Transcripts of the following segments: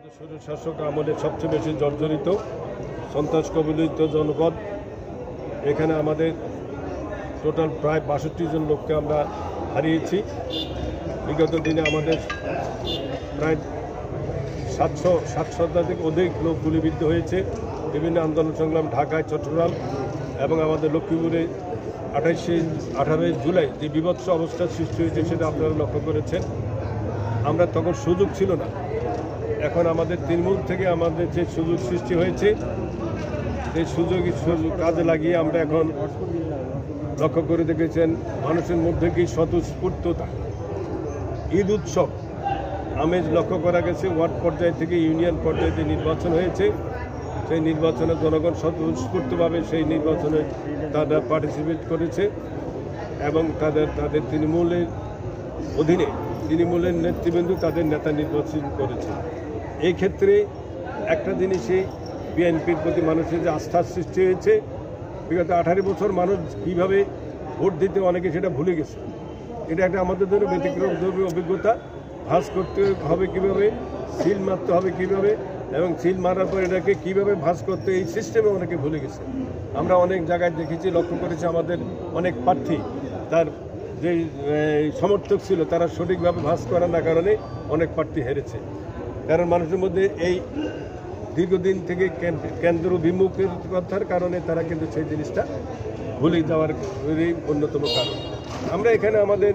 বিগত স্বৈরশাসক আমলে সবচেয়ে বেশি জর্জরিত সন্ত্রাস কবলিত জনপদ। এখানে আমাদের টোটাল প্রায় ৬২ জন লোককে আমরা হারিয়েছি। বিগত দিনে আমাদের প্রায় ৭০০ থেকে অধিক লোক গুলিবিদ্ধ হয়েছে বিভিন্ন আন্দোলন সংগ্রাম, ঢাকায়, চট্টগ্রাম এবং আমাদের লক্ষ্মীপুরে 18 জুলাই যে বিভৎস অবস্থার সৃষ্টি হয়েছে সেটা আপনারা লক্ষ্য করেছেন। আমরা তখন সুযোগ ছিল না, এখন আমাদের তৃণমূল থেকে আমাদের যে সুযোগ সৃষ্টি হয়েছে সেই সুযোগ কাজে লাগিয়ে আমরা এখন লক্ষ্য করে দেখেছেন মানুষের মধ্যে কি স্বতঃস্ফূর্ততা, ঈদ উৎসব আমেজ লক্ষ্য করা গেছে। ওয়ার্ড পর্যায় থেকে ইউনিয়ন পর্যায়ে যে নির্বাচন হয়েছে সেই নির্বাচনে জনগণ স্বতঃস্ফূর্তভাবে সেই নির্বাচনে তারা পার্টিসিপেট করেছে এবং তাদের তৃণমূলের অধীনে তৃণমূলের নেতৃবৃন্দ তাদের নেতা নির্বাচন করেছে। এই ক্ষেত্রে একটা জিনিসই বিএনপির প্রতি মানুষের যে আস্থার সৃষ্টি হয়েছে, বিগত 18 বছর মানুষ কীভাবে ভোট দিতে অনেকে সেটা ভুলে গেছে। এটা একটা আমাদের জন্য ব্যতিক্রমধর্মী অভিজ্ঞতা। ভাঁজ করতে হবে কীভাবে, সিল মারতে হবে কীভাবে এবং সিল মারার পর এটাকে কীভাবে ভাঁজ করতে, এই সিস্টেমে অনেকে ভুলে গেছে। আমরা অনেক জায়গায় দেখেছি, লক্ষ্য করেছি আমাদের অনেক প্রার্থী তার যে সমর্থক ছিল তারা সঠিকভাবে ভাঁজ করার না কারণে অনেক প্রার্থী হেরেছে। কারণ মানুষের মধ্যে এই দীর্ঘদিন থেকে কেন্দ্র বিমুখতার কারণে তারা কিন্তু সেই জিনিসটা ভুলে যাওয়ার অন্যতম কারণ। আমরা এখানে আমাদের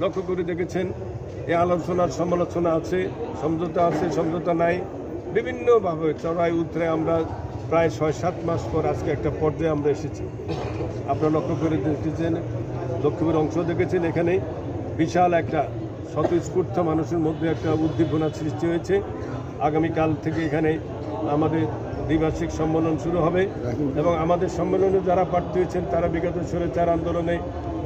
লক্ষ্য করে দেখেছেন এই আলোচনার সমালোচনা আছে, সমঝোতা আছে, সমঝোতা নাই, বিভিন্নভাবে চড়াই উতরে আমরা প্রায় ৬-৭ মাস পর আজকে একটা পর্যায়ে আমরা এসেছি। আপনারা লক্ষ্য করে দেখেছেন, লক্ষ্মীপুর অংশ দেখেছেন, এখানে বিশাল একটা স্বতঃস্ফূর্ত মানুষের মধ্যে একটা উদ্দীপনা সৃষ্টি হয়েছে। আগামীকাল থেকে এখানে আমাদের দ্বিবার্ষিক সম্মেলন শুরু হবে এবং আমাদের সম্মেলনে যারা প্রার্থী হয়েছেন তারা বিগত স্বৈরাচার আন্দোলনে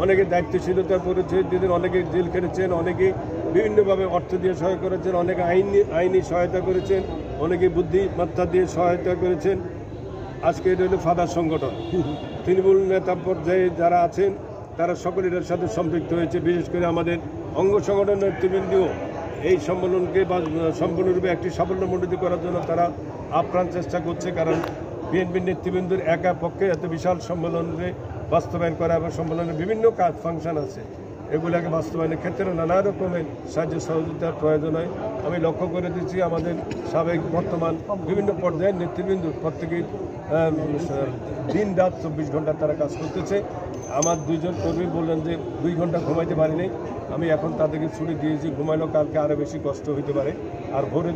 অনেকে দায়িত্বশীলতার পরিচয় দিয়েছেন, অনেকে জেল খেটেছেন, অনেকে বিভিন্নভাবে অর্থ দিয়ে সহায়তা করেছেন, অনেকে আইনি সহায়তা করেছেন, অনেকে বুদ্ধিমত্তা দিয়ে সহায়তা করেছেন। আজকে এটা হলো ফাদার সংগঠন, তৃণমূল নেতা পর্যায়ে যারা আছেন তারা সকলের সাথে সম্পৃক্ত হয়েছে। বিশেষ করে আমাদের অঙ্গ সংগঠনের নেতৃবৃন্দও এই সম্মেলনকে বা সম্পূর্ণরূপে একটি সাফল্যমণ্ডিত করার জন্য তারা আপ্রাণ চেষ্টা করছে। কারণ বিএনপির নেতৃবৃন্দের একা পক্ষে এত বিশাল সম্মেলনে বাস্তবায়ন করা এবং সম্মেলনের বিভিন্ন কাজ ফাংশন আছে, এগুলোকে বাস্তবায়নের ক্ষেত্রে নানা রকমের সাহায্য সহযোগিতার প্রয়োজন হয়। আমি লক্ষ্য করে দিচ্ছি আমাদের সাবেক বর্তমান বিভিন্ন পর্যায়ের নেতৃবৃন্দ প্রত্যেকেই দিন রাত 24 ঘন্টা তারা কাজ করতেছে। আমার 2 জন কর্মী বললেন যে 2 ঘন্টা ঘুমাইতে পারিনি, আমি এখন তাদেরকে ছুটি দিয়েছি, ঘুমাইলেও কালকে আরও বেশি কষ্ট হইতে পারে। আর ভোরে